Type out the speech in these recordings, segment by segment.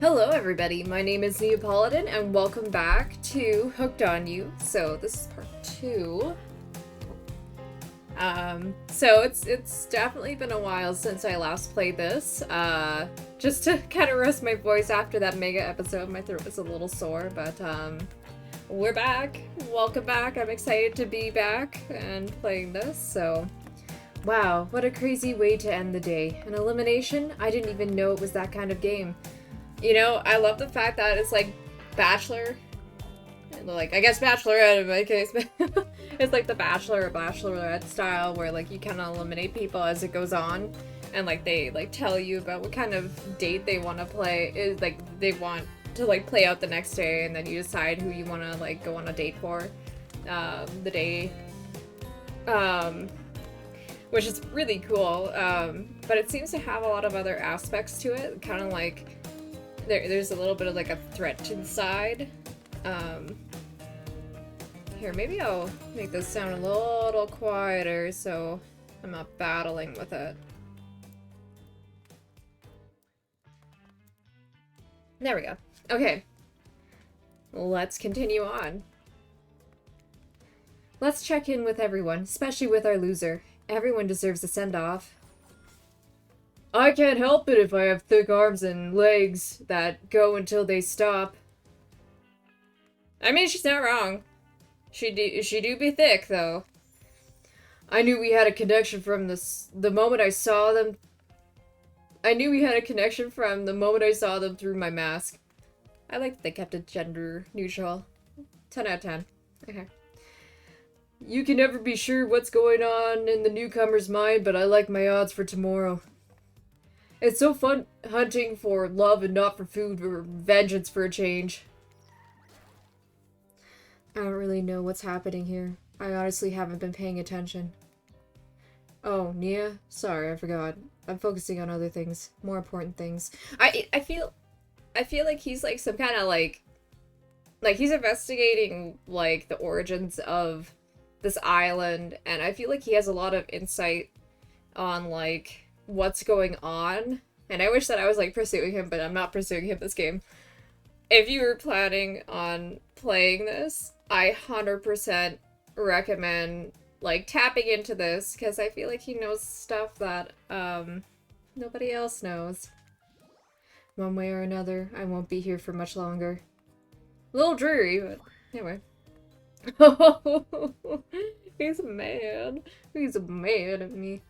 Hello everybody, my name is Neapolitan and welcome back to Hooked on You. So this is part 2. So it's definitely been a while since I last played this. Just to kind of rest my voice after that mega episode, my throat was a little sore, but we're back. Welcome back. I'm excited to be back and playing this, so wow, what a crazy way to end the day. An elimination? I didn't even know it was that kind of game. You know, I love the fact that it's like Bachelor, like, I guess Bachelorette in my case, but it's like the Bachelor or Bachelorette style where like you kind of eliminate people as it goes on, and like they like tell you about what kind of date they want to play, is like they want to like play out the next day, and then you decide who you want to like go on a date for the day, which is really cool, but it seems to have a lot of other aspects to it, kind of like there's a little bit of like a threat inside. Here, maybe I'll make this sound a little quieter so I'm not battling with it. There we go. Okay. Let's continue on. Let's check in with everyone, especially with our loser. Everyone deserves a send-off. I can't help it if I have thick arms and legs that go until they stop. I mean, she's not wrong. She do be thick, though. I knew we had a connection from the moment I saw them. I knew we had a connection from the moment I saw them through my mask. I like that they kept it gender neutral. 10 out of 10. Okay. You can never be sure what's going on in the newcomer's mind, but I like my odds for tomorrow. It's so fun hunting for love and not for food or vengeance for a change. I don't really know what's happening here. I honestly haven't been paying attention. Oh, Nia? Sorry, I forgot. I'm focusing on other things. More important things. I feel like he's like some kind of like he's investigating like the origins of this island, and I feel like he has a lot of insight on like what's going on, and I wish that I was like pursuing him, but I'm not pursuing him this game. If you were planning on playing this, I 100% recommend like tapping into this, because I feel like he knows stuff that nobody else knows. One way or another, I won't be here for much longer. A little dreary, but anyway. He's mad. He's mad at me.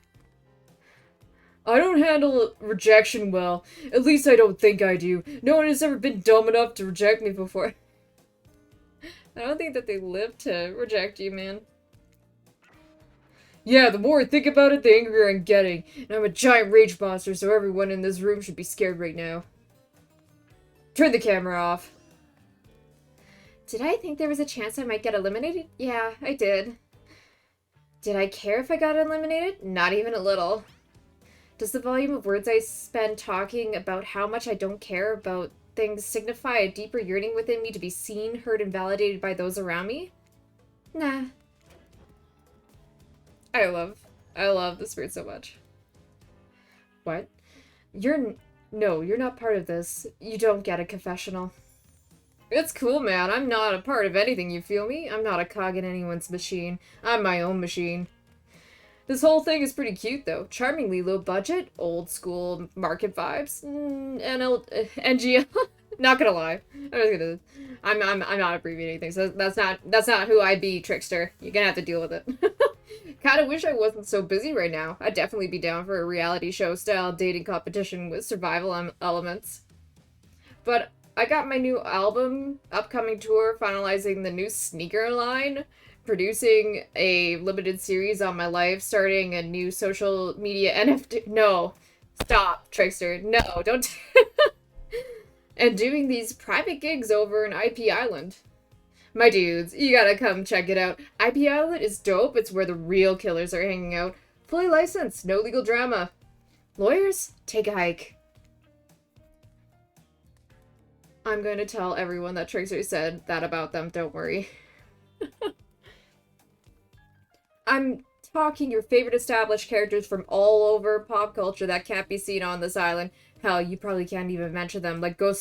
I don't handle rejection well. At least I don't think I do. No one has ever been dumb enough to reject me before. I don't think that they live to reject you, man. Yeah, the more I think about it, the angrier I'm getting. And I'm a giant rage monster, so everyone in this room should be scared right now. Turn the camera off. Did I think there was a chance I might get eliminated? Yeah, I did. Did I care if I got eliminated? Not even a little. Does the volume of words I spend talking about how much I don't care about things signify a deeper yearning within me to be seen, heard, and validated by those around me? Nah. I love this word so much. What? No, you're not part of this. You don't get a confessional. It's cool, man. I'm not a part of anything, you feel me? I'm not a cog in anyone's machine. I'm my own machine. This whole thing is pretty cute, though. Charmingly low budget, old school market vibes, NGL. Not gonna lie, I'm not abbreviating things. So that's not who I be, Trickster. You're gonna have to deal with it. Kind of wish I wasn't so busy right now. I'd definitely be down for a reality show style dating competition with survival elements. But I got my new album, upcoming tour, finalizing the new sneaker line, producing a limited series on my life, starting a new social media NFT. No, stop, Trickster. No, don't. And doing these private gigs over in IP Island. My dudes, you gotta come check it out. IP Island is dope. It's where the real killers are hanging out. Fully licensed, no legal drama. Lawyers, take a hike. I'm going to tell everyone that Trickster said that about them, don't worry. I'm talking your favorite established characters from all over pop culture that can't be seen on this island. Hell, you probably can't even mention them, like Don't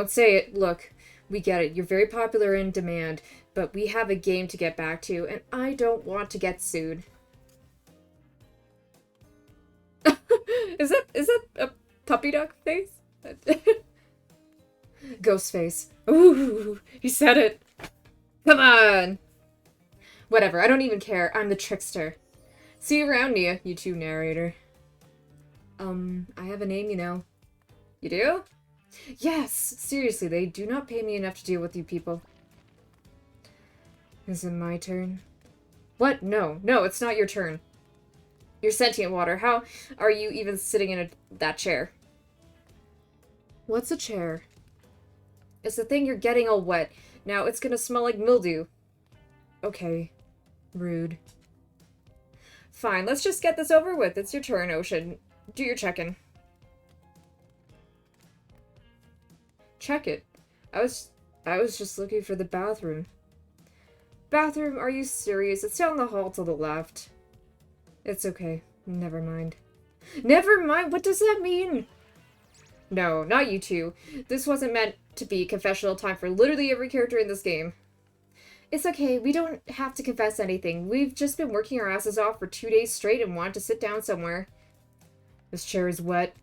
say it. Look, we get it. You're very popular and in demand, but we have a game to get back to, and I don't want to get sued. Is that a puppy duck face? Ghost face. Ooh, he said it. Come on. Whatever, I don't even care. I'm the trickster. See you around, Nia, you two narrator. I have a name, you know. You do? Yes! Seriously, they do not pay me enough to deal with you people. Is it my turn? What? No, it's not your turn. You're sentient water. How are you even sitting in that chair? What's a chair? It's the thing you're getting all wet. Now it's gonna smell like mildew. Okay. Rude. Fine, let's just get this over with. It's your turn, Ocean. Do your check-in. Check it. I was just looking for the bathroom. Bathroom? Are you serious? It's down the hall to the left. It's okay. Never mind. Never mind? What does that mean? No, not you two. This wasn't meant to be confessional time for literally every character in this game. It's okay, we don't have to confess anything. We've just been working our asses off for 2 days straight and want to sit down somewhere. This chair is wet.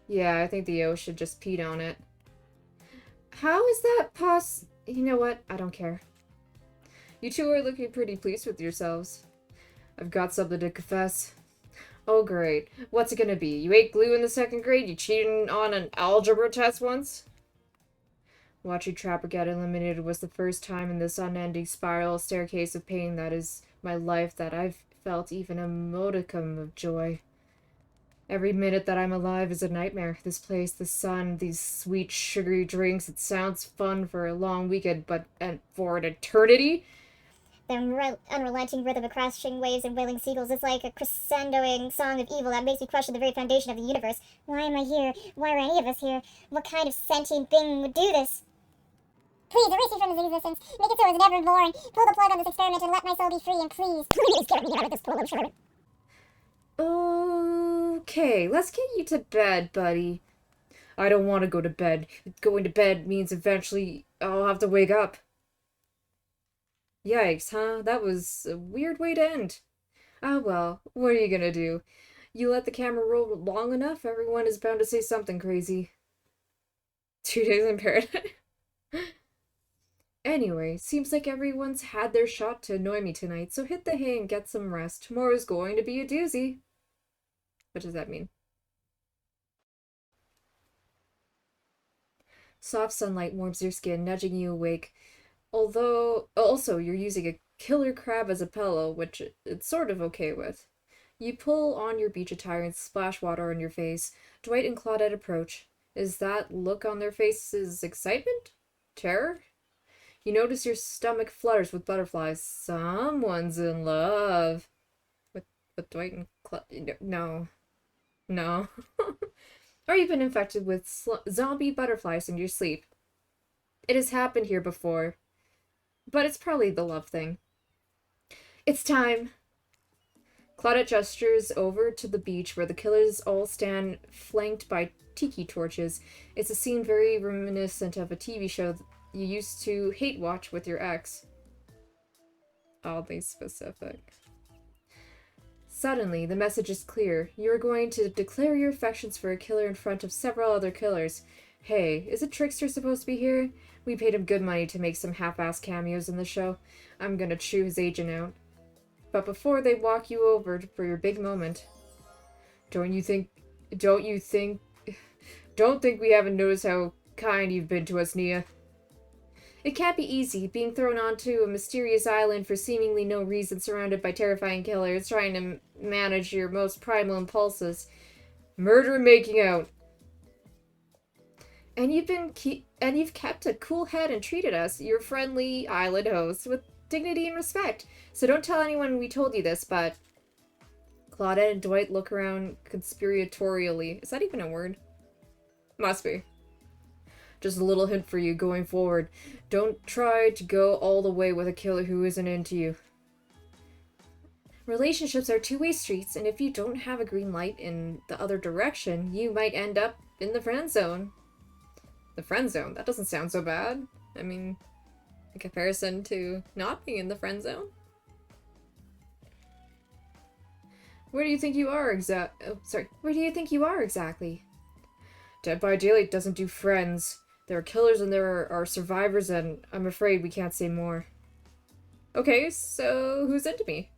Yeah, I think the ocean just peed on it. How is that You know what? I don't care. You two are looking pretty pleased with yourselves. I've got something to confess. Oh great. What's it gonna be? You ate glue in the 2nd grade? You cheated on an algebra test once? Watching Trapper get eliminated was the first time in this unending spiral staircase of pain that is my life that I've felt even a modicum of joy. Every minute that I'm alive is a nightmare. This place, the sun, these sweet sugary drinks, it sounds fun for a long weekend, but for an eternity? The unrelenting rhythm of crashing waves and wailing seagulls is like a crescendoing song of evil that makes me question the very foundation of the universe. Why am I here? Why are any of us here? What kind of sentient being would do this? Please, erase me from this existence. Make it so I was never born. Pull the plug on this experiment and let my soul be free, and please get me out of this pool of sugar. Okay, let's get you to bed, buddy. I don't want to go to bed. Going to bed means eventually I'll have to wake up. Yikes, huh? That was a weird way to end. Ah, well, what are you gonna do? You let the camera roll long enough, everyone is bound to say something crazy. 2 days in paradise. Anyway, seems like everyone's had their shot to annoy me tonight, so hit the hay and get some rest. Tomorrow's going to be a doozy. What does that mean? Soft sunlight warms your skin, nudging you awake. Also, you're using a killer crab as a pillow, which it's sort of okay with. You pull on your beach attire and splash water on your face. Dwight and Claudette approach. Is that look on their faces excitement? Terror? You notice your stomach flutters with butterflies. Someone's in love. With Dwight and Claudette? No. No. Or you've been infected with zombie butterflies in your sleep. It has happened here before. But it's probably the love thing. It's time. Claudette gestures over to the beach where the killers all stand flanked by tiki torches. It's a scene very reminiscent of a TV show you used to hate watch with your ex. Oddly specific. Suddenly, the message is clear. You are going to declare your affections for a killer in front of several other killers. Hey, is a trickster supposed to be here? We paid him good money to make some half-ass cameos in the show. I'm gonna chew his agent out. But before they walk you over for your big moment, don't think we haven't noticed how kind you've been to us, Nia. It can't be easy, being thrown onto a mysterious island for seemingly no reason, surrounded by terrifying killers, trying to manage your most primal impulses. Murder and making out. And you've kept a cool head and treated us, your friendly island hosts, with dignity and respect. So don't tell anyone we told you this, but... Claudette and Dwight look around conspiratorially. Is that even a word? Must be. Just a little hint for you going forward. Don't try to go all the way with a killer who isn't into you. Relationships are two-way streets, and if you don't have a green light in the other direction, you might end up in the friend zone. The friend zone? That doesn't sound so bad. I mean, in comparison to not being in the friend zone. Where do you think you are where do you think you are exactly? Dead by Daylight doesn't do friends. There are killers and there are survivors, and I'm afraid we can't say more. Okay, so who's into me?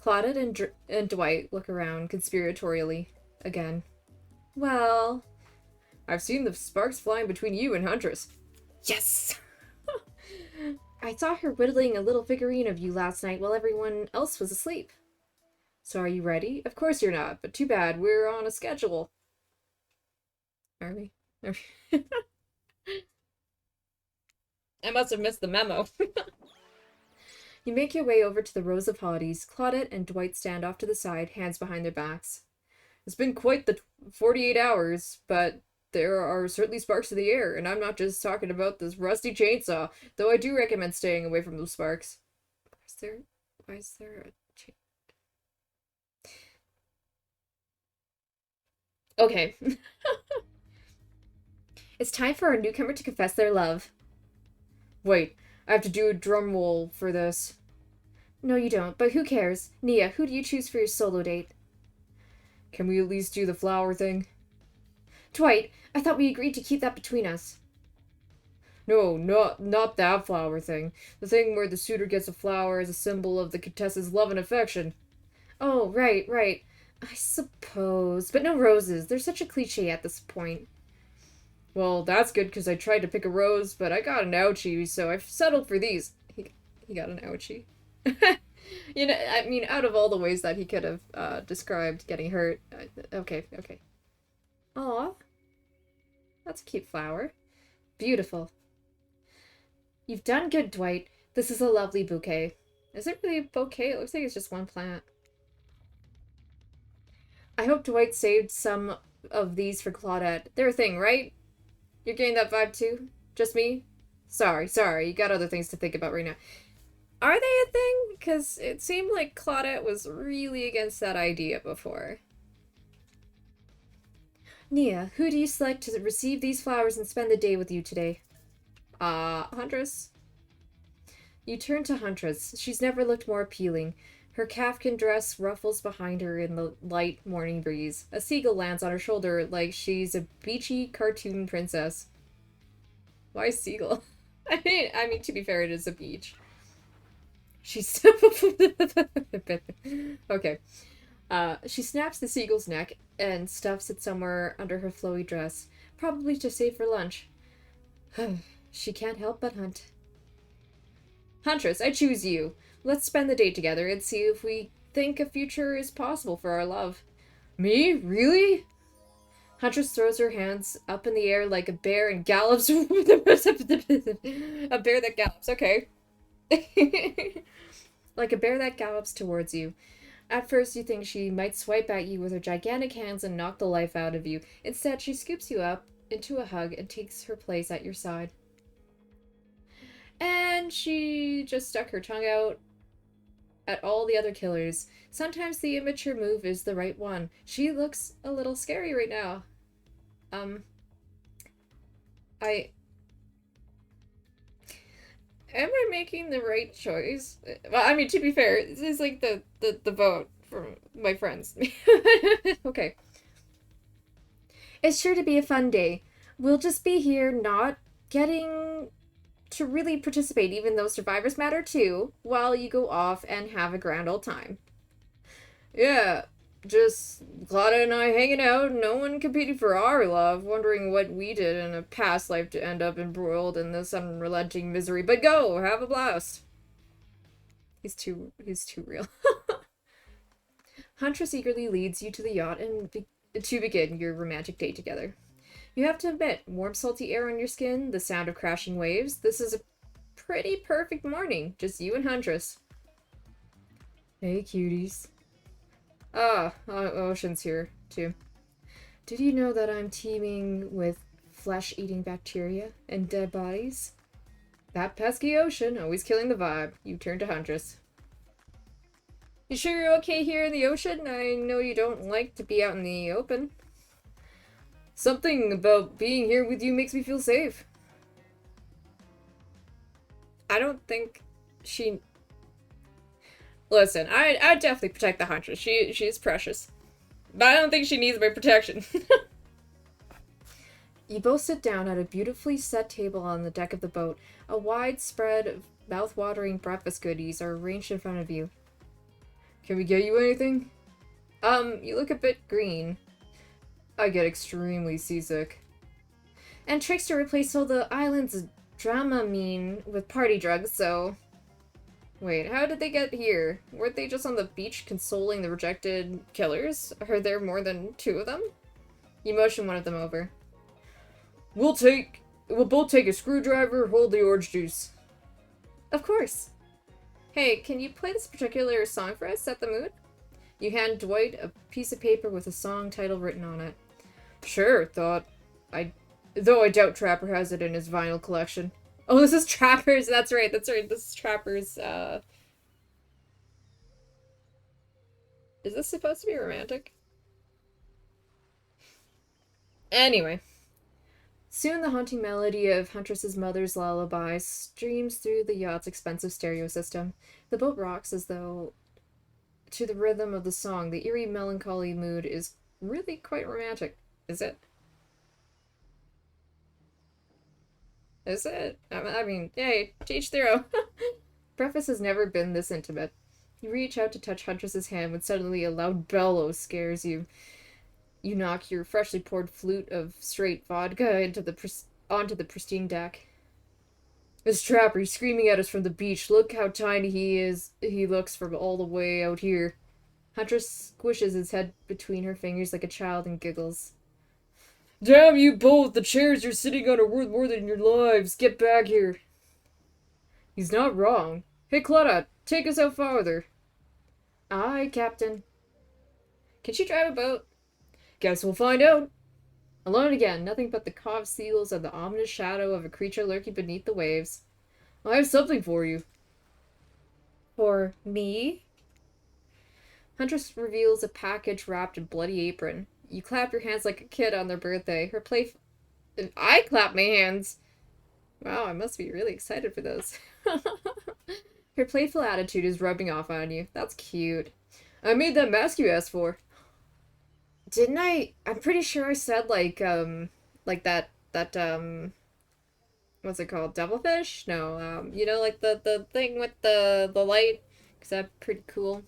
Claudette and Dwight look around conspiratorially again. Well, I've seen the sparks flying between you and Huntress. Yes! I saw her whittling a little figurine of you last night while everyone else was asleep. So are you ready? Of course you're not, but too bad, we're on a schedule. Are we? I must have missed the memo. You make your way over to the rows of hotties. Claudette and Dwight stand off to the side, hands behind their backs. It's been quite the 48 hours, but there are certainly sparks in the air, and I'm not just talking about this rusty chainsaw, though I do recommend staying away from those sparks. Why is there a chain? Okay. It's time for our newcomer to confess their love. Wait, I have to do a drum roll for this. No, you don't, but who cares? Nia, who do you choose for your solo date? Can we at least do the flower thing? Dwight, I thought we agreed to keep that between us. No, not that flower thing. The thing where the suitor gets a flower as a symbol of the contestant's love and affection. Oh, right. I suppose. But no roses. They're such a cliche at this point. Well, that's good, because I tried to pick a rose, but I got an ouchie, so I've settled for these. He got an ouchie. You know, I mean, out of all the ways that he could have described getting hurt. Okay. Aw. That's a cute flower. Beautiful. You've done good, Dwight. This is a lovely bouquet. Is it really a bouquet? It looks like it's just one plant. I hope Dwight saved some of these for Claudette. They're a thing, right? You're getting that vibe too? Just me? Sorry. You got other things to think about right now. Are they a thing? Because it seemed like Claudette was really against that idea before. Nia, who do you select to receive these flowers and spend the day with you today? Huntress. You turn to Huntress. She's never looked more appealing. Her calfkin dress ruffles behind her in the light morning breeze. A seagull lands on her shoulder like she's a beachy cartoon princess. Why seagull? I mean, to be fair, it is a beach. She's... Okay. She snaps the seagull's neck and stuffs it somewhere under her flowy dress, probably to save for lunch. She can't help but hunt. Huntress, I choose you. Let's spend the day together and see if we think a future is possible for our love. Me? Really? Huntress throws her hands up in the air like a bear and gallops. A bear that gallops, okay. Like a bear that gallops towards you. At first, you think she might swipe at you with her gigantic hands and knock the life out of you. Instead, she scoops you up into a hug and takes her place at your side. And she just stuck her tongue out at all the other killers. Sometimes the immature move is the right one. She looks a little scary right now. Am I making the right choice? Well, I mean, to be fair, this is like the vote from my friends. Okay. It's sure to be a fun day. We'll just be here not getting to really participate, even though survivors matter too, while you go off and have a grand old time. Yeah, just Claudia and I hanging out, no one competing for our love, wondering what we did in a past life to end up embroiled in this unrelenting misery. But go, have a blast. He's too real. Huntress eagerly leads you to the yacht and to begin your romantic date together. You have to admit, warm salty air on your skin, the sound of crashing waves, this is a pretty perfect morning. Just you and Huntress. Hey, cuties. Ocean's here, too. Did you know that I'm teaming with flesh-eating bacteria and dead bodies. That pesky ocean, always killing the vibe. You turn to Huntress. You sure you're okay here in the ocean? I know you don't like to be out in the open. Something about being here with you makes me feel safe. I don't think she... Listen, I'd definitely protect the Huntress. She's precious. But I don't think she needs my protection. You both sit down at a beautifully set table on the deck of the boat. A wide spread of mouth-watering breakfast goodies are arranged in front of you. Can we get you anything? You look a bit green. I get extremely seasick. And Trickster replaced all the island's Dramamine with party drugs, so... Wait, how did they get here? Weren't they just on the beach consoling the rejected killers? Are there more than 2 of them? You motion one of them over. We'll both take a screwdriver, hold the orange juice. Of course. Hey, can you play this particular song for us? Set the mood? You hand Dwight a piece of paper with a song title written on it. Sure, though I doubt Trapper has it in his vinyl collection. Oh, this is Trapper's, that's right, this is Trapper's, Is this supposed to be romantic? Anyway. Soon the haunting melody of Huntress's mother's lullaby streams through the yacht's expensive stereo system. The boat rocks as though to the rhythm of the song. The eerie melancholy mood is really quite romantic. Is it? Is it? I mean, yay, to each their own. Breakfast has never been this intimate. You reach out to touch Huntress's hand when suddenly a loud bellow scares you. You knock your freshly poured flute of straight vodka onto the pristine deck. It's Trapper, he's screaming at us from the beach. Look how tiny he is. He looks from all the way out here. Huntress squishes his head between her fingers like a child and giggles. Damn you both! The chairs you're sitting on are worth more than your lives. Get back here. He's not wrong. Hey, Claudette, take us out farther. Aye, Captain. Can she drive a boat? Guess we'll find out. Alone again, nothing but the carved seals and the ominous shadow of a creature lurking beneath the waves. I have something for you. For me? Huntress reveals a package wrapped in bloody apron. You clap your hands like a kid on their birthday. I clap my hands! Wow, I must be really excited for those. Her playful attitude is rubbing off on you. That's cute. I made that mask you asked for. Didn't I? I'm pretty sure I said, like that, what's it called? Devilfish? No, you know, like the thing with the light? Is that pretty cool?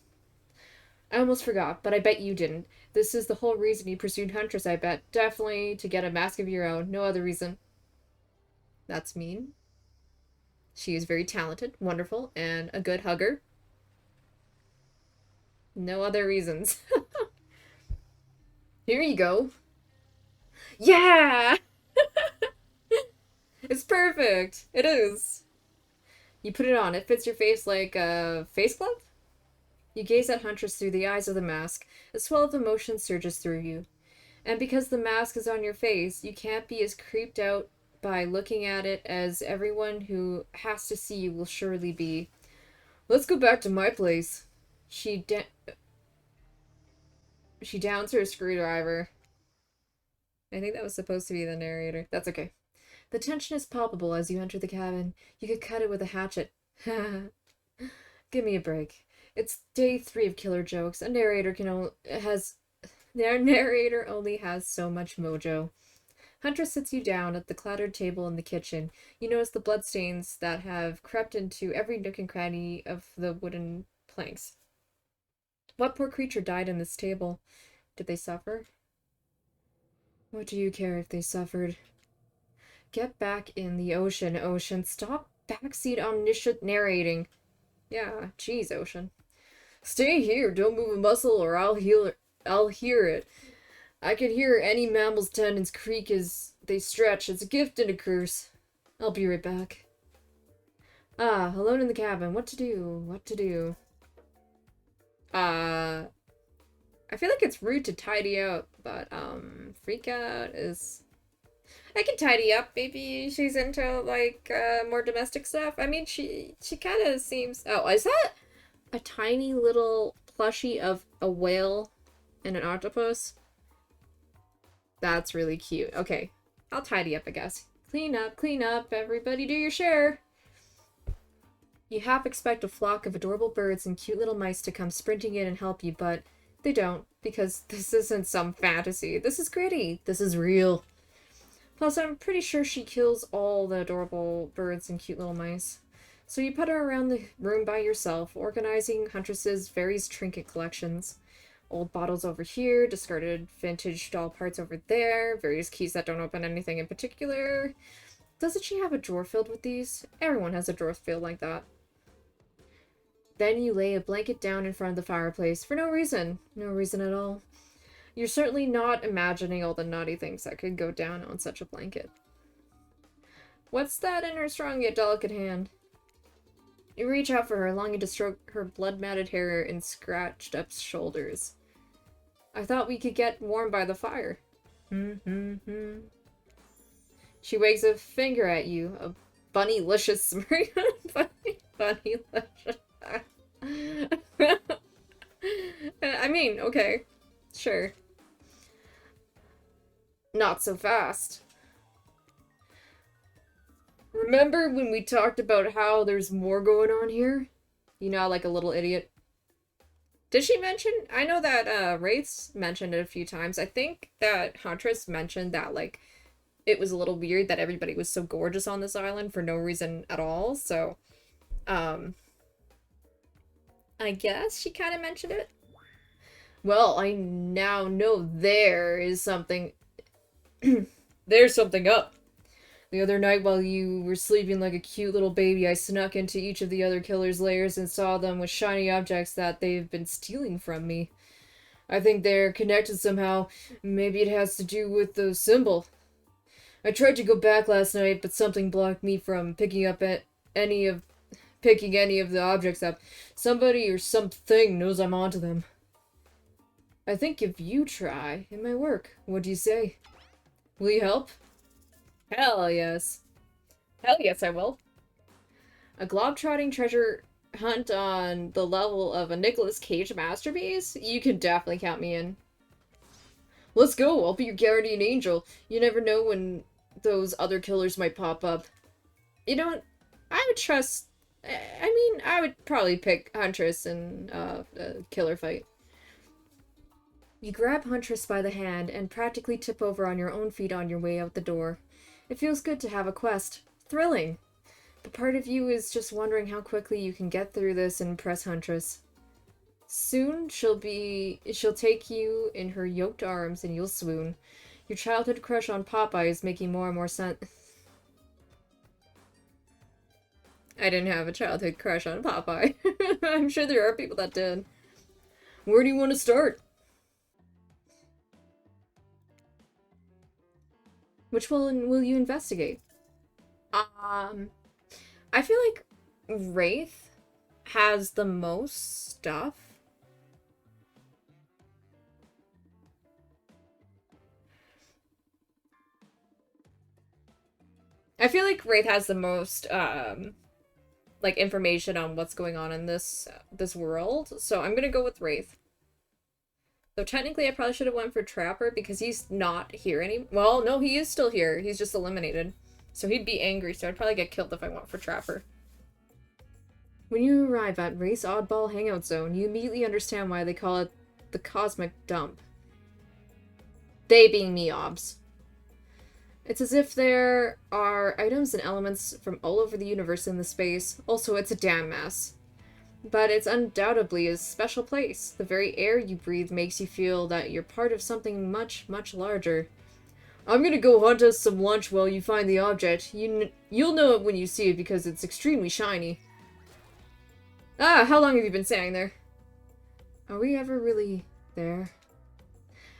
I almost forgot, but I bet you didn't. This is the whole reason you pursued Huntress, I bet. Definitely to get a mask of your own. No other reason. That's mean. She is very talented, wonderful, and a good hugger. No other reasons. Here you go. Yeah! It's perfect. It is. You put it on. It fits your face like a face glove? You gaze at Huntress through the eyes of the mask. A swell of emotion surges through you. And because the mask is on your face, you can't be as creeped out by looking at it as everyone who has to see you will surely be. Let's go back to my place. She downs her screwdriver. I think that was supposed to be the narrator. That's okay. The tension is palpable as you enter the cabin. You could cut it with a hatchet. Give me a break. It's day 3 of killer jokes. A narrator narrator only has so much mojo. Huntress sits you down at the clattered table in the kitchen. You notice the bloodstains that have crept into every nook and cranny of the wooden planks. What poor creature died in this table? Did they suffer? What do you care if they suffered? Get back in the ocean, Ocean. Stop backseat omniscient narrating. Yeah, geez, Ocean. Stay here, don't move a muscle or I'll hear it. I can hear any mammal's tendons creak as they stretch. It's a gift and a curse. I'll be right back. Ah, alone in the cabin. What to do? What to do? I feel like it's rude to tidy out, but, freak out is... I can tidy up. Maybe she's into, like, more domestic stuff. I mean, she kind of seems... Oh, is that a tiny little plushie of a whale and an octopus? That's really cute. Okay, I'll tidy up, I guess. Clean up, everybody do your share. You half expect a flock of adorable birds and cute little mice to come sprinting in and help you, but they don't, because this isn't some fantasy. This is gritty. This is real. Plus, I'm pretty sure she kills all the adorable birds and cute little mice. So you put her around the room by yourself, organizing Huntress's various trinket collections. Old bottles over here, discarded vintage doll parts over there, various keys that don't open anything in particular. Doesn't she have a drawer filled with these? Everyone has a drawer filled like that. Then you lay a blanket down in front of the fireplace for no reason. No reason at all. You're certainly not imagining all the naughty things that could go down on such a blanket. What's that in her strong yet delicate hand? You reach out for her, longing to stroke her blood-matted hair and scratched up shoulders. I thought we could get warm by the fire. She wags a finger at you, a bunny-licious smirk. Bunny-licious. I mean, okay. Sure. Not so fast. Remember when we talked about how there's more going on here? You know, like a little idiot. Did she mention? I know that Wraith's mentioned it a few times. I think that Huntress mentioned that, like, it was a little weird that everybody was so gorgeous on this island for no reason at all. So, I guess she kind of mentioned it. Well, I now know there is something... There's something up. The other night while you were sleeping like a cute little baby, I snuck into each of the other killers' lairs and saw them with shiny objects that they've been stealing from me. I think they're connected somehow. Maybe it has to do with the symbol. I tried to go back last night, but something blocked me from picking any of the objects up. Somebody or something knows I'm onto them. I think if you try, it might work. What do you say? Will you help? Hell yes. Hell yes, I will. A globe-trotting treasure hunt on the level of a Nicolas Cage masterpiece? You can definitely count me in. Let's go, I'll be your guardian angel. You never know when those other killers might pop up. You know what? I would trust... I mean, I would probably pick Huntress in a killer fight. You grab Huntress by the hand and practically tip over on your own feet on your way out the door. It feels good to have a quest. Thrilling. But part of you is just wondering how quickly you can get through this and impress Huntress. Soon she'll take you in her yoked arms and you'll swoon. Your childhood crush on Popeye is making more and more sense. I didn't have a childhood crush on Popeye. I'm sure there are people that did. Where do you want to start? Which one will you investigate? I feel like Wraith has the most stuff. I feel like Wraith has the most, like, information on what's going on in this world, so I'm gonna go with Wraith. So technically I probably should have went for Trapper because he's not here anymore. Well, no, he is still here. He's just eliminated. So he'd be angry, so I'd probably get killed if I went for Trapper. When you arrive at Wraith's Oddball Hangout Zone, you immediately understand why they call it the Cosmic Dump. They being Meobs. It's as if there are items and elements from all over the universe in the space. Also, it's a damn mess. But it's undoubtedly a special place. The very air you breathe makes you feel that you're part of something much, much larger. I'm gonna go hunt us some lunch while you find the object. You'll know it when you see it because it's extremely shiny. Ah, how long have you been standing there? Are we ever really there?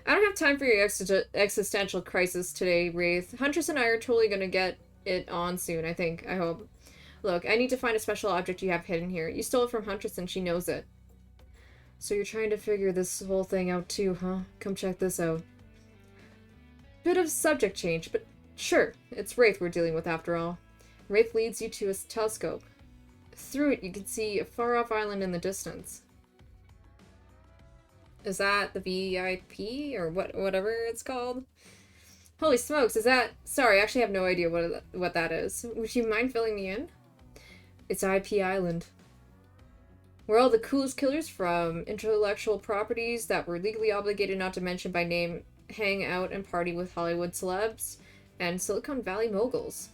I don't have time for your existential crisis today, Wraith. Huntress and I are totally gonna get it on soon, I think. I hope. Look, I need to find a special object you have hidden here. You stole it from Huntress and she knows it. So you're trying to figure this whole thing out too, huh? Come check this out. Bit of subject change, but Sure, it's Wraith we're dealing with after all. Wraith leads you to a telescope. Through it, you can see a far-off island in the distance. Is that the VIP or whatever it's called? Holy smokes, is that... Sorry, I actually have no idea what that is. Would you mind filling me in? It's IP Island. Where all the coolest killers from intellectual properties that were legally obligated not to mention by name hang out and party with Hollywood celebs and Silicon Valley moguls.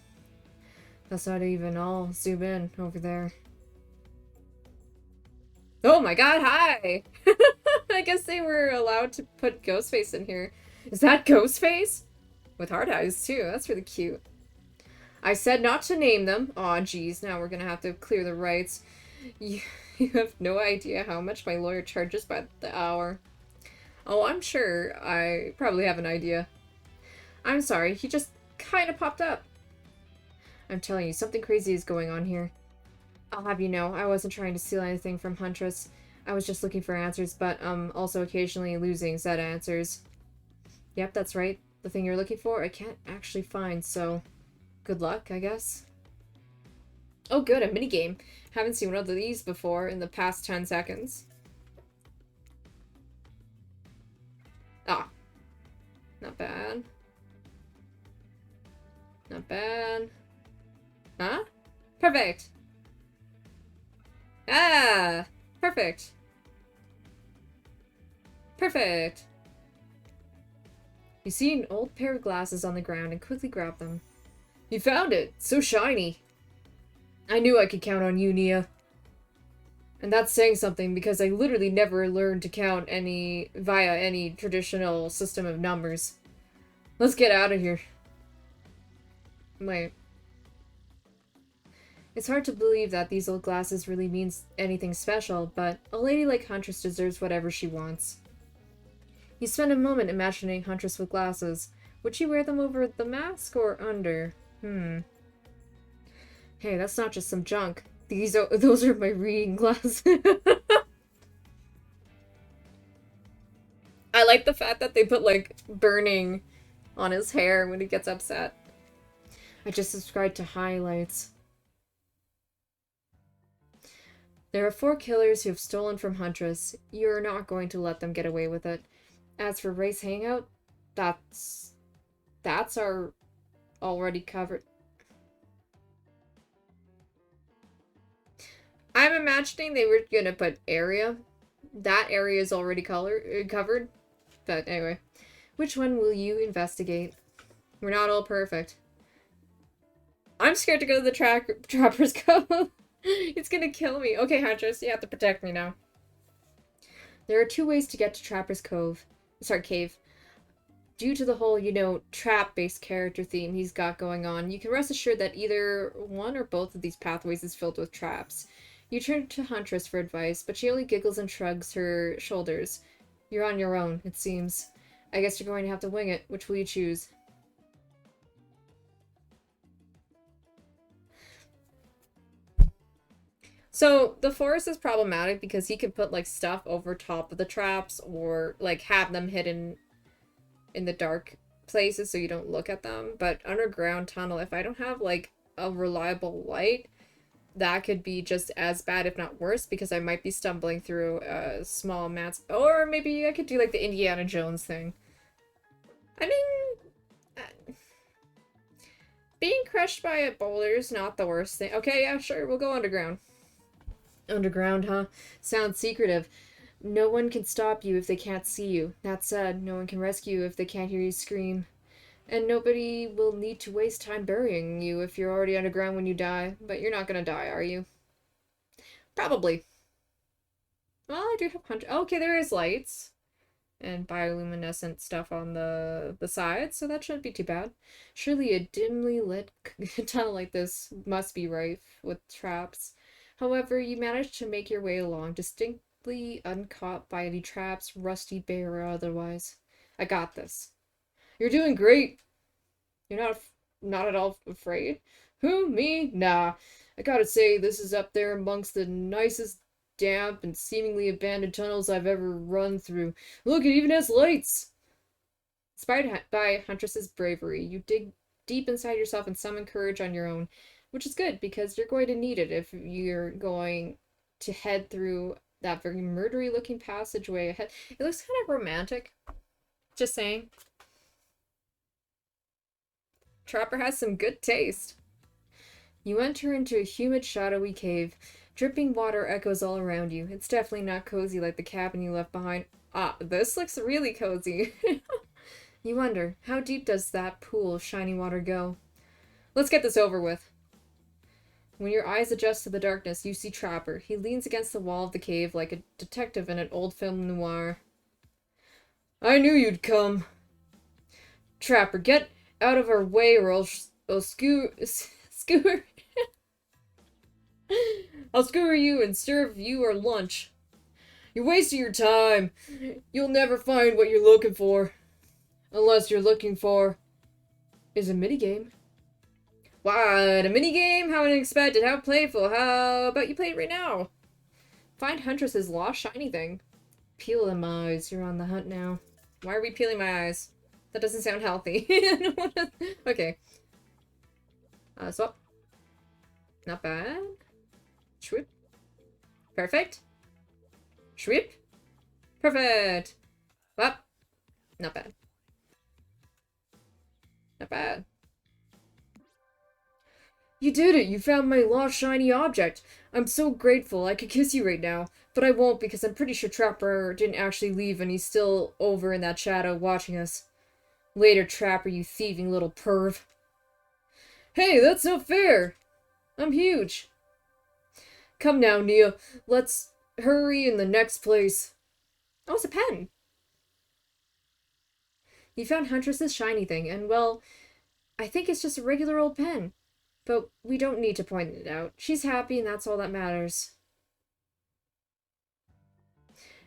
That's not even all. Zoom in over there. Oh my god, hi! I guess they were allowed to put Ghostface in here. Is that Ghostface? With hard eyes, too. That's really cute. I said not to name them. Aw, geez, now we're gonna have to clear the rights. You have no idea how much my lawyer charges by the hour. Oh, I'm sure. I probably have an idea. I'm sorry, he just kind of popped up. I'm telling you, something crazy is going on here. I'll have you know, I wasn't trying to steal anything from Huntress. I was just looking for answers, but also occasionally losing said answers. Yep, that's right. The thing you're looking for, I can't actually find, so good luck, I guess. Oh good, a minigame. Haven't seen one of these before in the past 10 seconds. Ah. Not bad. Not bad. Huh? Perfect! Ah! Perfect! Perfect! You see an old pair of glasses on the ground and quickly grab them. You found it! So shiny! I knew I could count on you, Nia. And that's saying something because I literally never learned to count via any traditional system of numbers. Let's get out of here. Wait. It's hard to believe that these old glasses really means anything special, but a lady like Huntress deserves whatever she wants. You spend a moment imagining Huntress with glasses. Would she wear them over the mask or under? Hey, that's not just some junk. Those are my reading glasses. I like the fact that they put, like, burning on his hair when he gets upset. I just subscribed to highlights. There are 4 killers who have stolen from Huntress. You're not going to let them get away with it. As for Wraith's Hangout, that's our already covered. I'm imagining they were gonna put area. That area is already covered. But anyway. Which one will you investigate? We're not all perfect. I'm scared to go to the Trapper's Cove. It's gonna kill me. Okay, Huntress, you have to protect me now. There are 2 ways to get to Trapper's Cove. Sorry, cave. Due to the whole, you know, trap-based character theme he's got going on, you can rest assured that either one or both of these pathways is filled with traps. You turn to Huntress for advice, but she only giggles and shrugs her shoulders. You're on your own, it seems. I guess you're going to have to wing it. Which will you choose? So, the forest is problematic because he can put, like, stuff over top of the traps or, like, have them hidden in the dark places so you don't look at them. But underground tunnel, if I don't have, like, a reliable light, that could be just as bad, if not worse, because I might be stumbling through small mats. Or maybe I could do, like, the Indiana Jones thing. I mean, being crushed by a boulder is not the worst thing. Okay, yeah, sure, we'll go underground. Underground, huh? Sounds secretive. No one can stop you if they can't see you. That said, no one can rescue you if they can't hear you scream. And nobody will need to waste time burying you if you're already underground when you die. But you're not gonna die, are you? Probably. Well, I do have hunch. Okay, there is lights. And bioluminescent stuff on the sides, so that shouldn't be too bad. Surely a dimly lit tunnel like this must be rife with traps. However, you managed to make your way along, distinctly uncaught by any traps, rusty, bare, or otherwise. I got this. You're doing great. You're not at all afraid? Who, me? Nah. I gotta say, this is up there amongst the nicest, damp, and seemingly abandoned tunnels I've ever run through. Look, it even has lights! Inspired by Huntress's bravery, you dig deep inside yourself and summon courage on your own, which is good because you're going to need it if you're going to head through that very murdery looking passageway ahead. It looks kind of romantic. Just saying. Trapper has some good taste. You enter into a humid, shadowy cave. Dripping water echoes all around you. It's definitely not cozy like the cabin you left behind. Ah, this looks really cozy. You wonder, how deep does that pool of shiny water go? Let's get this over with. When your eyes adjust to the darkness, you see Trapper. He leans against the wall of the cave like a detective in an old film noir. I knew you'd come. Trapper, get out of our way or I'll skewer I'll skewer you and serve you our lunch. You're wasting your time. You'll never find what you're looking for. Unless you're looking for... is a minigame. What? A minigame? How unexpected, how playful. How about you play it right now? Find Huntress's lost shiny thing. Peel them eyes. You're on the hunt now. Why are we peeling my eyes? That doesn't sound healthy. Okay. Swap. Not bad. Shwip. Perfect. Shwip. Perfect. Swap. Not bad. Not bad. You did it! You found my lost shiny object! I'm so grateful, I could kiss you right now. But I won't because I'm pretty sure Trapper didn't actually leave and he's still over in that shadow watching us. Later, Trapper, you thieving little perv. Hey, that's not fair! I'm huge! Come now, Nia. Let's hurry in the next place. Oh, it's a pen! You found Huntress's shiny thing, and well, I think it's just a regular old pen. But we don't need to point it out. She's happy and that's all that matters.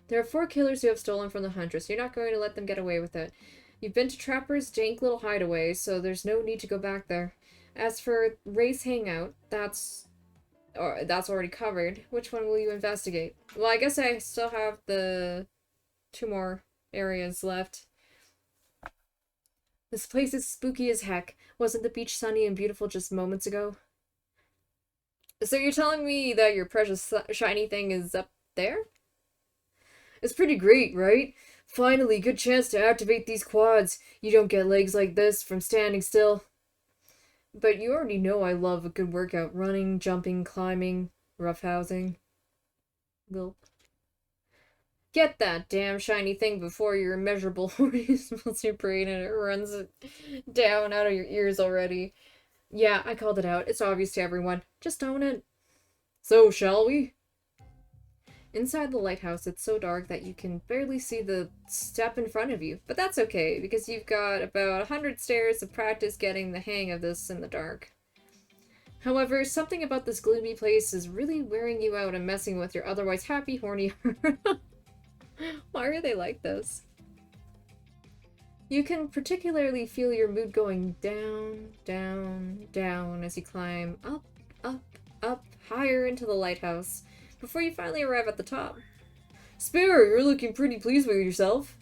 There are 4 killers who have stolen from the Huntress. You're not going to let them get away with it. You've been to Trapper's dank little hideaway, so there's no need to go back there. As for Ray's hangout, that's already covered. Which one will you investigate? Well, I guess I still have the 2 more areas left. This place is spooky as heck. Wasn't the beach sunny and beautiful just moments ago? So you're telling me that your precious shiny thing is up there? It's pretty great, right? Finally, good chance to activate these quads. You don't get legs like this from standing still. But you already know I love a good workout. Running, jumping, climbing, roughhousing. Gulp. Get that damn shiny thing before your immeasurable horny smells your brain and it runs down out of your ears already. Yeah, I called it out. It's obvious to everyone. Just own it. So, shall we? Inside the lighthouse, it's so dark that you can barely see the step in front of you. But that's okay, because you've got about 100 stairs of practice getting the hang of this in the dark. However, something about this gloomy place is really wearing you out and messing with your otherwise happy, horny heart. Why are they like this? You can particularly feel your mood going down, down, down as you climb up, up, up, higher into the lighthouse, before you finally arrive at the top. Sparrow, you're looking pretty pleased with yourself.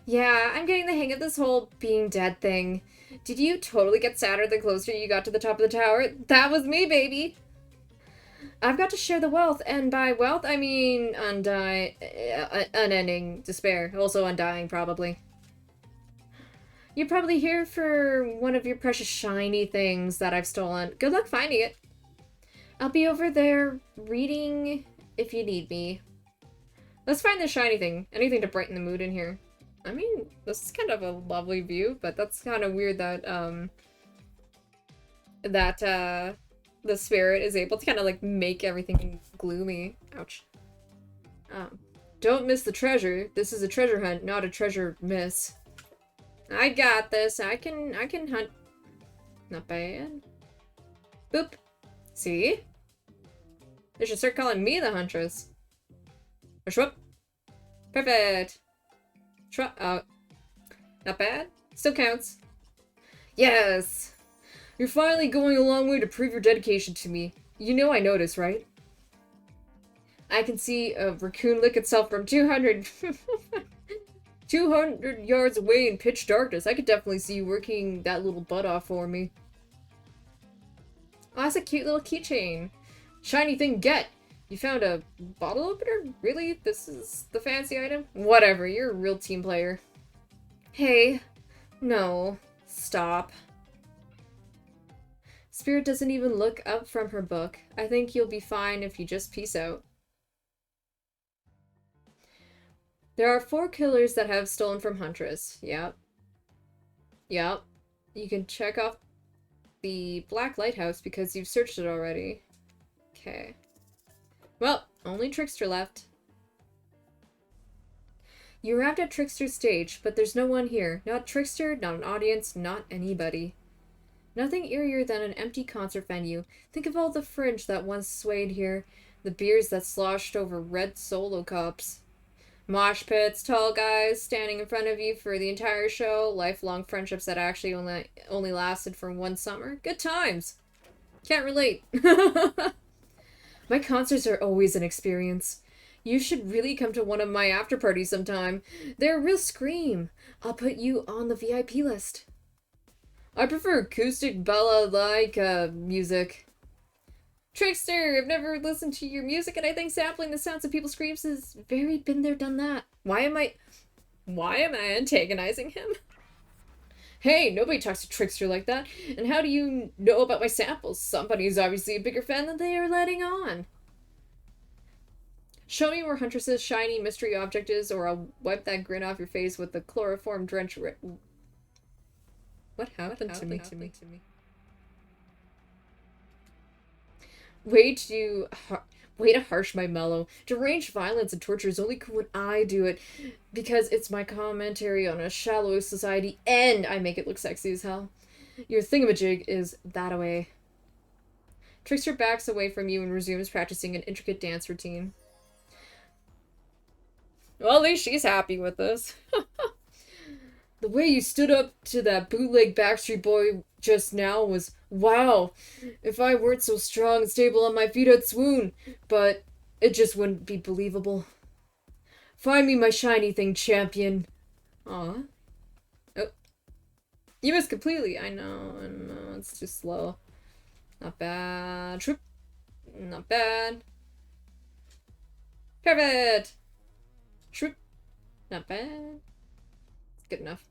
Yeah, I'm getting the hang of this whole being dead thing. Did you totally get sadder the closer you got to the top of the tower? That was me, baby! I've got to share the wealth, and by wealth, I mean unending despair. Also undying, probably. You're probably here for one of your precious shiny things that I've stolen. Good luck finding it. I'll be over there reading if you need me. Let's find the shiny thing. Anything to brighten the mood in here. I mean, this is kind of a lovely view, but that's kind of weird that, the spirit is able to kind of, like, make everything gloomy. Ouch. Don't miss the treasure. This is a treasure hunt, not a treasure miss. I got this. I can hunt. Not bad. Boop. See? They should start calling me the Huntress. Or Shwup. Perfect. Shwup. Oh. Not bad. Still counts. Yes! You're finally going a long way to prove your dedication to me. You know I noticed, right? I can see a raccoon lick itself from 200. 200 yards away in pitch darkness. I could definitely see you working that little butt off for me. Oh, that's a cute little keychain. Shiny thing, get! You found a bottle opener? Really? This is the fancy item? Whatever, you're a real team player. Hey. No. Stop. Spirit doesn't even look up from her book. I think you'll be fine if you just peace out. There are 4 killers that have stolen from Huntress. Yep. Yep. You can check off the Black Lighthouse because you've searched it already. Okay. Well, only Trickster left. You arrived at Trickster's stage, but there's no one here. Not Trickster, not an audience, not anybody. Nothing eerier than an empty concert venue. Think of all the fringe that once swayed here. The beers that sloshed over red Solo cups. Mosh pits, tall guys standing in front of you for the entire show. Lifelong friendships that actually only lasted for 1 summer. Good times. Can't relate. My concerts are always an experience. You should really come to one of my after parties sometime. They're a real scream. I'll put you on the VIP list. I prefer acoustic ballad-like music. Trickster, I've never listened to your music, and I think sampling the sounds of people's screams is very been there, done that. Why am I antagonizing him? Hey, nobody talks to Trickster like that. And how do you know about my samples? Somebody's obviously a bigger fan than they are letting on. Show me where Huntress's shiny mystery object is, or I'll wipe that grin off your face with the chloroform drench. What happened to me? Way to harsh my mellow. Deranged violence and torture is only cool when I do it, because it's my commentary on a shallow society, and I make it look sexy as hell. Your thingamajig is that away. Trickster backs away from you and resumes practicing an intricate dance routine. Well, at least she's happy with this. The way you stood up to that bootleg Backstreet Boy just now was wow. If I weren't so strong and stable on my feet, I'd swoon. But it just wouldn't be believable. Find me my shiny thing, champion. Aw. Oh. You missed completely. I know, it's too slow. Not bad. Troop. Not bad. Perfect. Troop. Not bad. Good enough.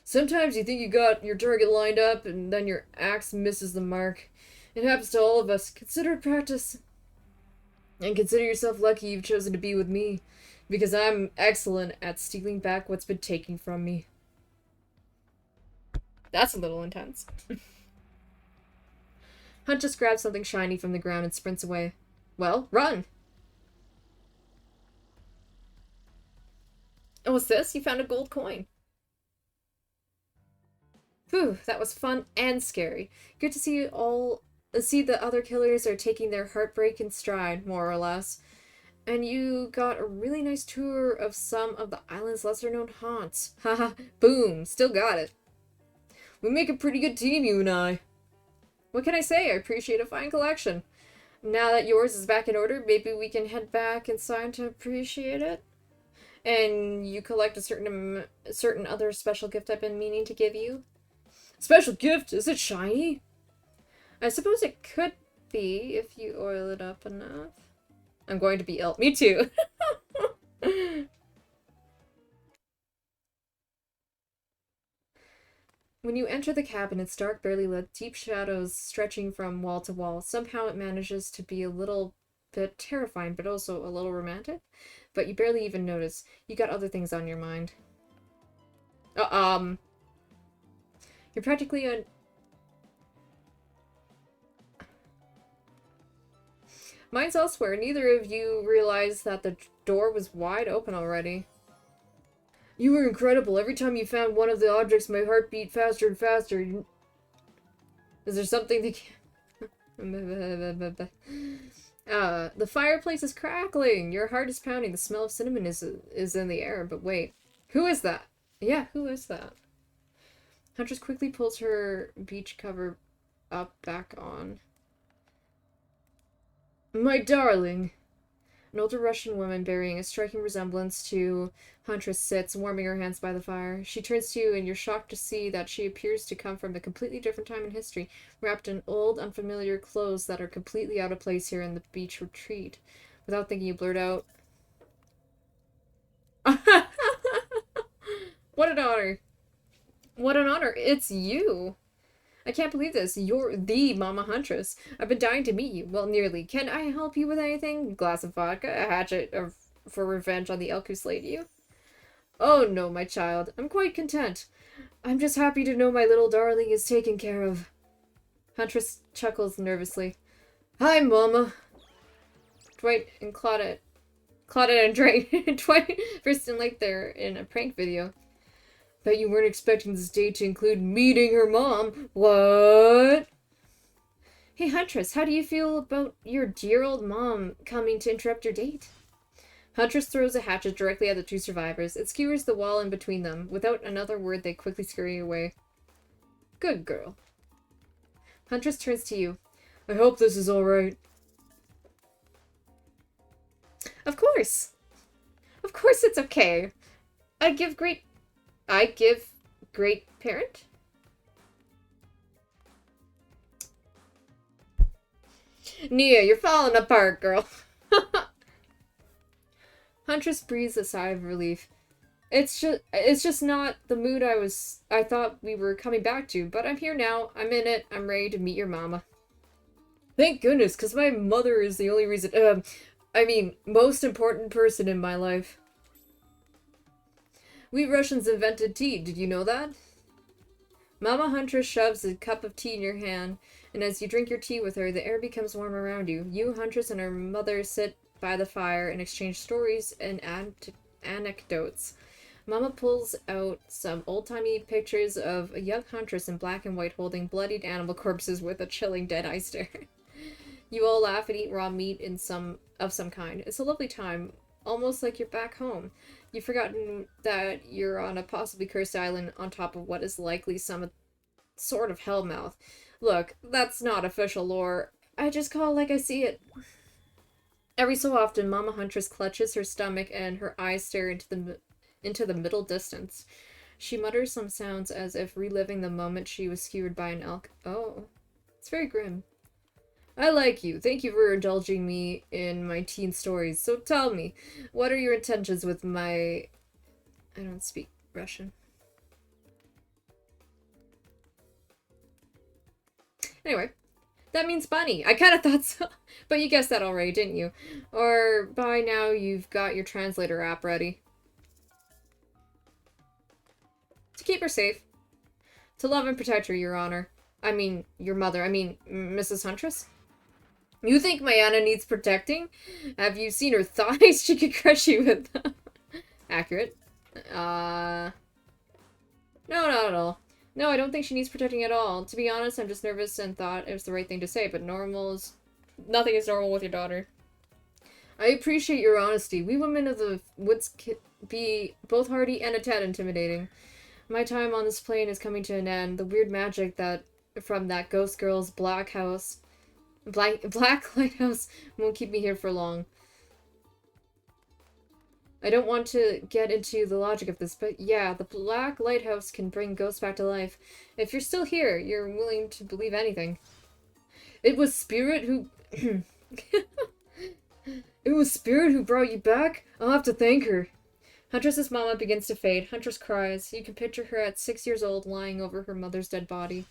Sometimes you think you got your target lined up, and then your axe misses the mark. It happens to all of us. Consider it practice. And consider yourself lucky you've chosen to be with me, because I'm excellent at stealing back what's been taken from me. That's a little intense. Hunt just grabs something shiny from the ground and sprints away. Well, run! Oh, what's this? You found a gold coin. Whew, that was fun and scary. Good to see the other killers are taking their heartbreak in stride, more or less. And you got a really nice tour of some of the island's lesser-known haunts. Haha, boom, still got it. We make a pretty good team, you and I. What can I say? I appreciate a fine collection. Now that yours is back in order, maybe we can head back inside to appreciate it? And you collect a certain other special gift I've been meaning to give you? Special gift? Is it shiny? I suppose it could be if you oil it up enough. I'm going to be ill. Me too. When you enter the cabin, it's dark, barely lit, deep shadows stretching from wall to wall. Somehow it manages to be a little bit terrifying, but also a little romantic. But you barely even notice. You got other things on your mind. You're practically on... Mine's elsewhere. Neither of you realized that the door was wide open already. You were incredible. Every time you found one of the objects, my heart beat faster and faster. Is there something that... the fireplace is crackling. Your heart is pounding. The smell of cinnamon is in the air. But wait. Who is that? Yeah, who is that? Huntress quickly pulls her beach cover back on. My darling, An older Russian woman bearing a striking resemblance to Huntress sits, warming her hands by the fire. She turns to you, and you're shocked to see that she appears to come from a completely different time in history, wrapped in old, unfamiliar clothes that are completely out of place here in the beach retreat. Without thinking, you blurt out, What an honor! What an honor! It's you! I can't believe this. You're the Mama Huntress. I've been dying to meet you. Well, nearly. Can I help you with anything? A glass of vodka? A hatchet for revenge on the elk who slayed you? Oh no, my child. I'm quite content. I'm just happy to know my little darling is taken care of. Huntress chuckles nervously. Hi, Mama. Dwight and Claudette and Dwight first in like they're in a prank video. Bet you weren't expecting this date to include meeting her mom. What? Hey, Huntress, how do you feel about your dear old mom coming to interrupt your date? Huntress throws a hatchet directly at the two survivors. It skewers the wall in between them. Without another word, they quickly scurry away. Good girl. Huntress turns to you. I hope this is all right. Of course. Of course it's okay. I give great parent? Nia, you're falling apart, girl. Huntress breathes a sigh of relief. It's just not the mood I thought we were coming back to, but I'm here now. I'm in it. I'm ready to meet your mama. Thank goodness, because my mother is the only reason, most important person in my life. We Russians invented tea. Did you know that? Mama Huntress shoves a cup of tea in your hand, and as you drink your tea with her, the air becomes warm around you. You, Huntress, and her mother sit by the fire and exchange stories and anecdotes. Mama pulls out some old-timey pictures of a young Huntress in black and white holding bloodied animal corpses with a chilling dead-eye stare. You all laugh and eat raw meat of some kind. It's a lovely time, almost like you're back home. You've forgotten that you're on a possibly cursed island on top of what is likely some sort of hellmouth. Look, that's not official lore. I just call it like I see it. Every so often, Mama Huntress clutches her stomach and her eyes stare into the middle distance. She mutters some sounds as if reliving the moment she was skewered by an elk. Oh, it's very grim. I like you. Thank you for indulging me in my teen stories. So tell me, what are your intentions with my... I don't speak Russian. Anyway, that means bunny. I kind of thought so. But you guessed that already, didn't you? Or by now you've got your translator app ready. To keep her safe. To love and protect her, Your Honor. I mean, your mother. I mean, Mrs. Huntress? You think my Anna needs protecting? Have you seen her thighs? She could crush you with them. Accurate. No, not at all. No, I don't think she needs protecting at all. To be honest, I'm just nervous and thought it was the right thing to say, but nothing is normal with your daughter. I appreciate your honesty. We women of the woods can be both hardy and a tad intimidating. My time on this plane is coming to an end. The weird magic from that ghost girl's black lighthouse won't keep me here for long. I don't want to get into the logic of this, but yeah, the black lighthouse can bring ghosts back to life. If you're still here, you're willing to believe anything. It was Spirit who... It was Spirit who brought you back? I'll have to thank her. Huntress's mama begins to fade. Huntress cries. You can picture her at 6 years old lying over her mother's dead body.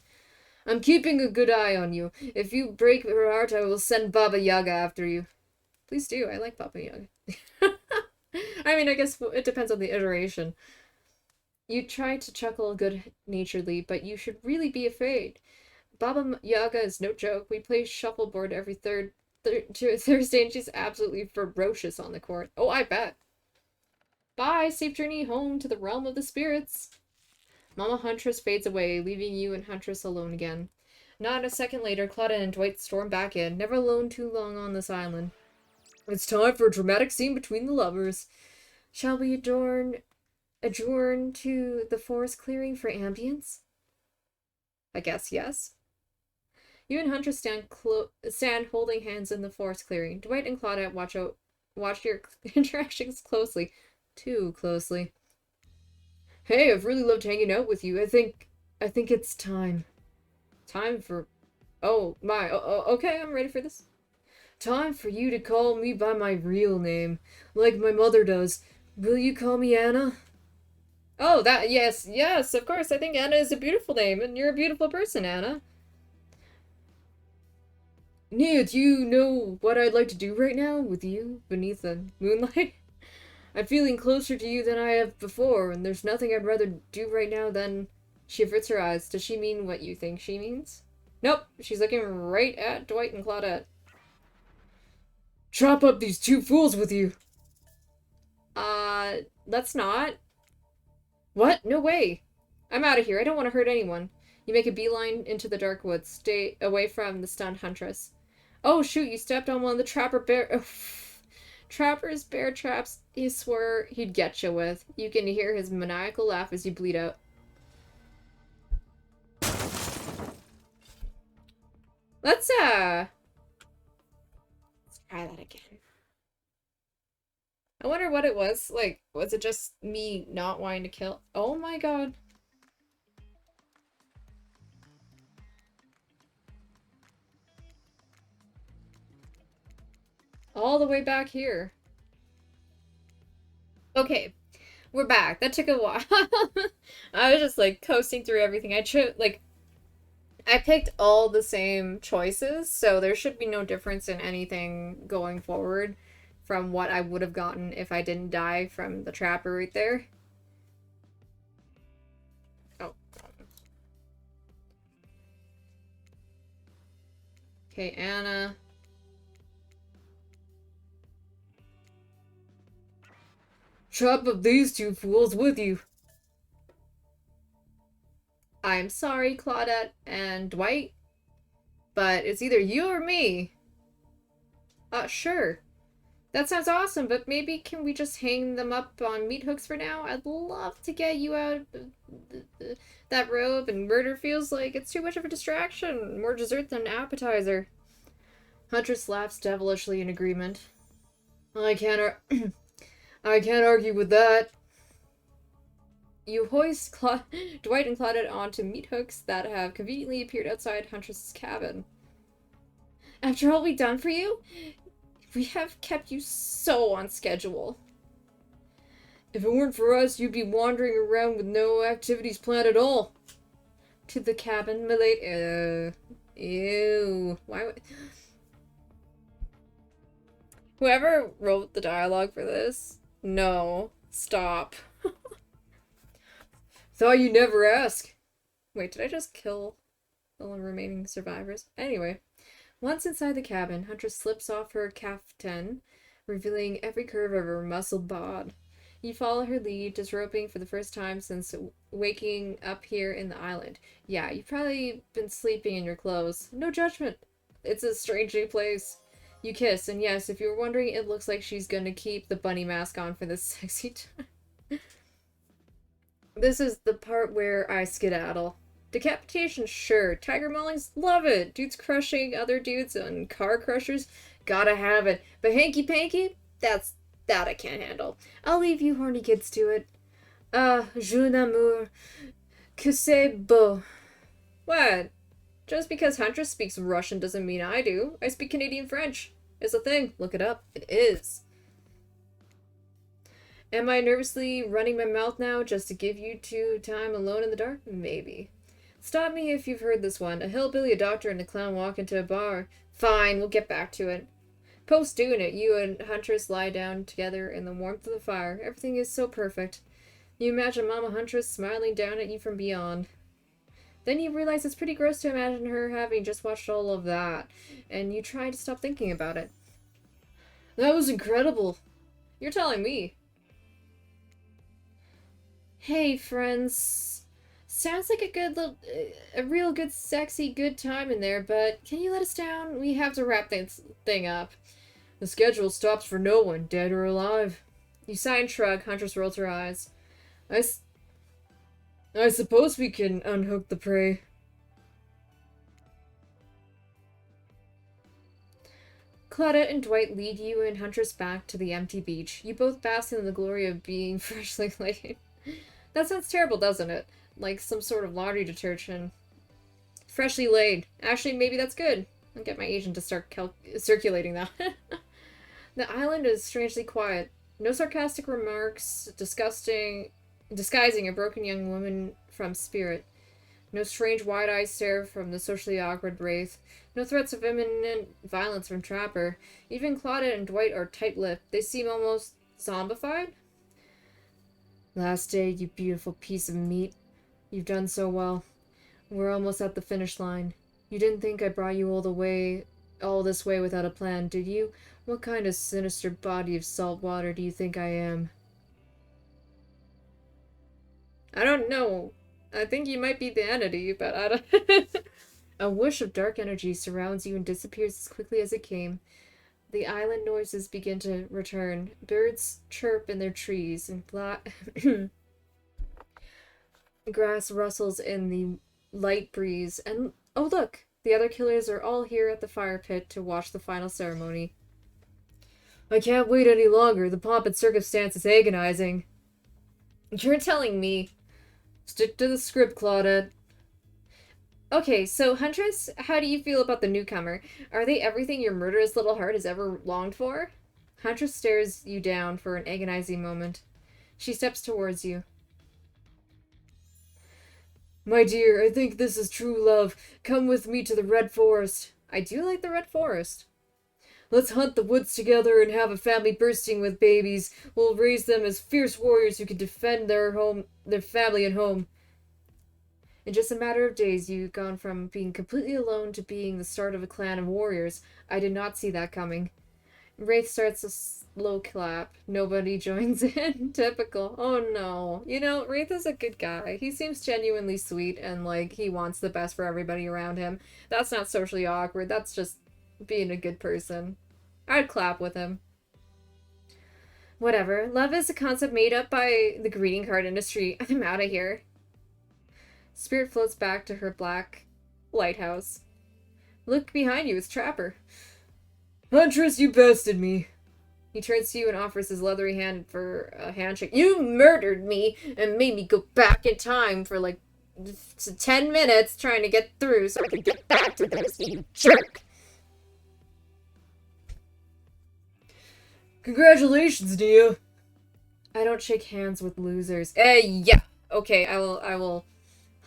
I'm keeping a good eye on you. If you break her heart, I will send Baba Yaga after you. Please do. I like Baba Yaga. I mean, I guess it depends on the iteration. You try to chuckle good-naturedly, but you should really be afraid. Baba Yaga is no joke. We play shuffleboard every Thursday, and she's absolutely ferocious on the court. Oh, I bet. Bye, safe journey home to the realm of the spirits. Mama Huntress fades away, leaving you and Huntress alone again. Not a second later, Claudette and Dwight storm back in, never alone too long on this island. It's time for a dramatic scene between the lovers. Shall we adjourn to the forest clearing for ambience? I guess yes. You and Huntress stand holding hands in the forest clearing. Dwight and Claudette watch out watched your interactions closely. Too closely. Hey, I've really loved hanging out with you. I think it's time. Time for... Oh, my. Okay, I'm ready for this. Time for you to call me by my real name, like my mother does. Will you call me Anna? Oh, yes, of course. I think Anna is a beautiful name, and you're a beautiful person, Anna. Nia, do you know what I'd like to do right now with you beneath the moonlight? I'm feeling closer to you than I have before, and there's nothing I'd rather do right now than... She averts her eyes. Does she mean what you think she means? Nope, she's looking right at Dwight and Claudette. Chop up these two fools with you! Let's not. What? No way! I'm out of here. I don't want to hurt anyone. You make a beeline into the dark woods. Stay away from the stunned huntress. Oh, shoot, you stepped on one of the Trapper's bear traps he swore he'd get you with. You can hear his maniacal laugh as you bleed out. Let's try that again. I wonder what it was. Like, was it just me not wanting to kill? Oh my god. All the way back here. Okay, we're back. That took a while. I was just like coasting through everything. I picked all the same choices, so there should be no difference in anything going forward from what I would have gotten if I didn't die from the trapper right there. Oh. Okay, Anna. Chop up these two fools with you. I'm sorry, Claudette and Dwight, but it's either you or me. Sure. That sounds awesome, but maybe can we just hang them up on meat hooks for now? I'd love to get you out of that robe, and murder feels like it's too much of a distraction. More dessert than appetizer. Huntress laughs devilishly in agreement. I can't argue with that. You hoist Dwight and Claudette onto meat hooks that have conveniently appeared outside Huntress's cabin. After all we've done for you, we have kept you so on schedule. If it weren't for us, you'd be wandering around with no activities planned at all. To the cabin, milady. Ew. Why would... Whoever wrote the dialogue for this, no. Stop. Thought you'd never ask. Wait, did I just kill the remaining survivors? Anyway. Once inside the cabin, Huntress slips off her caftan, revealing every curve of her muscled bod. You follow her lead, disrobing for the first time since waking up here in the island. Yeah, you've probably been sleeping in your clothes. No judgment. It's a strange new place. You kiss, and yes, if you were wondering, it looks like she's gonna keep the bunny mask on for this sexy time. This is the part where I skedaddle. Decapitation, sure. Tiger maulings, love it. Dudes crushing other dudes and car crushers, gotta have it. But hanky-panky, that I can't handle. I'll leave you horny kids to it. Jeune amour, que c'est beau. What? Just because Huntress speaks Russian doesn't mean I do. I speak Canadian French. It's a thing. Look it up. It is. Am I nervously running my mouth now just to give you two time alone in the dark? Maybe. Stop me if you've heard this one. A hillbilly, a doctor, and a clown walk into a bar. Fine, we'll get back to it. Post doing it. You and Huntress lie down together in the warmth of the fire. Everything is so perfect. You imagine Mama Huntress smiling down at you from beyond. Then you realize it's pretty gross to imagine her having just watched all of that, and you try to stop thinking about it. That was incredible. You're telling me. Hey, friends. Sounds like a real good, sexy, good time in there, but can you let us down? We have to wrap this thing up. The schedule stops for no one, dead or alive. You sigh and shrug. Huntress rolls her eyes. I suppose we can unhook the prey. Claudette and Dwight lead you and Huntress back to the empty beach. You both bask in the glory of being freshly laid. That sounds terrible, doesn't it? Like some sort of laundry detergent. Freshly laid. Actually, maybe that's good. I'll get my agent to start circulating that. The island is strangely quiet. No sarcastic remarks, disgusing, disguising a broken young woman from Spirit. No strange wide-eyed stare from the socially awkward Wraith. No threats of imminent violence from Trapper. Even Claudette and Dwight are tight-lipped. They seem almost zombified. Last day, you beautiful piece of meat. You've done so well. We're almost at the finish line. You didn't think I brought you all this way without a plan, did you? What kind of sinister body of salt water do you think I am? I don't know. I think you might be the entity, but I don't... A whoosh of dark energy surrounds you and disappears as quickly as it came. The island noises begin to return. Birds chirp in their trees, and grass rustles in the light breeze. And oh look! The other killers are all here at the fire pit to watch the final ceremony. I can't wait any longer. The pomp and circumstance is agonizing. You're telling me. Stick to the script, Claudette. Okay, so Huntress, how do you feel about the newcomer? Are they everything your murderous little heart has ever longed for? Huntress stares you down for an agonizing moment. She steps towards you. My dear, I think this is true love. Come with me to the Red Forest. I do like the Red Forest. Let's hunt the woods together and have a family bursting with babies. We'll raise them as fierce warriors who can defend their family and home. In just a matter of days, you've gone from being completely alone to being the start of a clan of warriors. I did not see that coming. Wraith starts a slow clap. Nobody joins in. Typical. Oh no. You know, Wraith is a good guy. He seems genuinely sweet and like he wants the best for everybody around him. That's not socially awkward. That's just being a good person. I'd clap with him. Whatever. Love is a concept made up by the greeting card industry. I'm out of here. Spirit floats back to her black lighthouse. Look behind you, it's Trapper. Huntress, you bested me. He turns to you and offers his leathery hand for a handshake. You murdered me and made me go back in time for like 10 minutes trying to get through so I could get back to this, you jerk. Congratulations, Nia. I don't shake hands with losers. Yeah. Okay, I will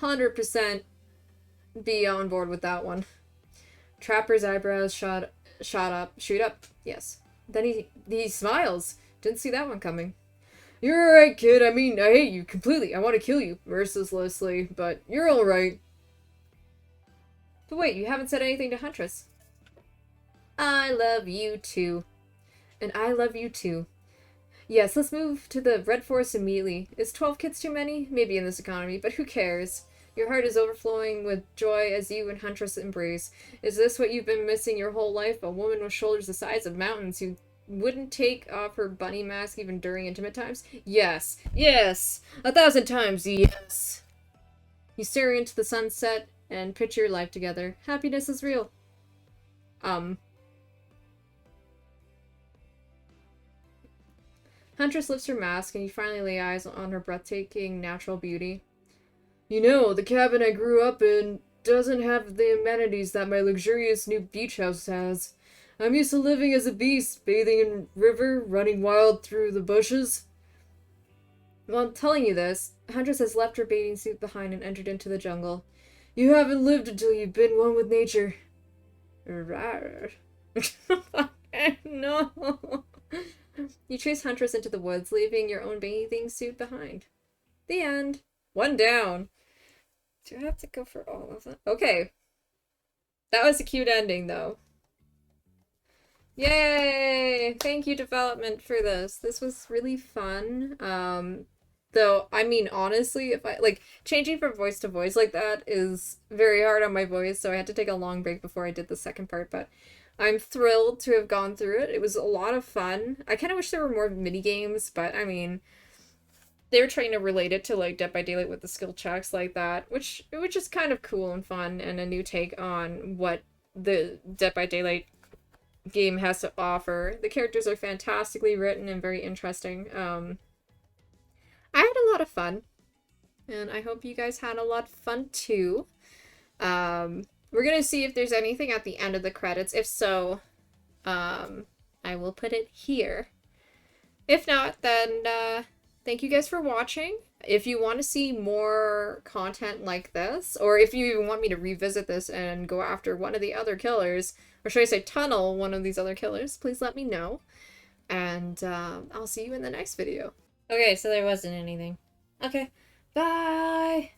100% be on board with that one. Trapper's eyebrows shoot up. Yes. Then he smiles. Didn't see that one coming. You're alright, kid. I mean, I hate you completely. I want to kill you mercilessly, but you're alright. But wait, you haven't said anything to Huntress. I love you too. And I love you too. Yes, let's move to the Red Forest immediately. Is 12 kids too many? Maybe in this economy, but who cares? Your heart is overflowing with joy as you and Huntress embrace. Is this what you've been missing your whole life? A woman with shoulders the size of mountains who wouldn't take off her bunny mask even during intimate times? Yes. Yes. 1,000 times yes. You stare into the sunset and picture your life together. Happiness is real. Huntress lifts her mask and you finally lay eyes on her breathtaking natural beauty. You know, the cabin I grew up in doesn't have the amenities that my luxurious new beach house has. I'm used to living as a beast, bathing in river, running wild through the bushes. While I'm telling you this, Huntress has left her bathing suit behind and entered into the jungle. You haven't lived until you've been one with nature. Rawr. No. You chase Huntress into the woods, leaving your own bathing suit behind. The end. One down. Do I have to go for all of them? Okay. That was a cute ending, though. Yay! Thank you, development, for this. This was really fun. Though, I mean, honestly, if changing from voice to voice like that is very hard on my voice, so I had to take a long break before I did the second part, but I'm thrilled to have gone through it. It was a lot of fun. I kind of wish there were more mini games, but I mean, they were trying to relate it to like Dead by Daylight with the skill checks like that, which is kind of cool and fun and a new take on what the Dead by Daylight game has to offer. The characters are fantastically written and very interesting. I had a lot of fun, and I hope you guys had a lot of fun too. We're gonna see if there's anything at the end of the credits. If so, I will put it here. If not, then thank you guys for watching. If you want to see more content like this, or if you even want me to revisit this and go after one of the other killers, or should I say tunnel one of these other killers, please let me know. And I'll see you in the next video. Okay, so there wasn't anything. Okay, bye!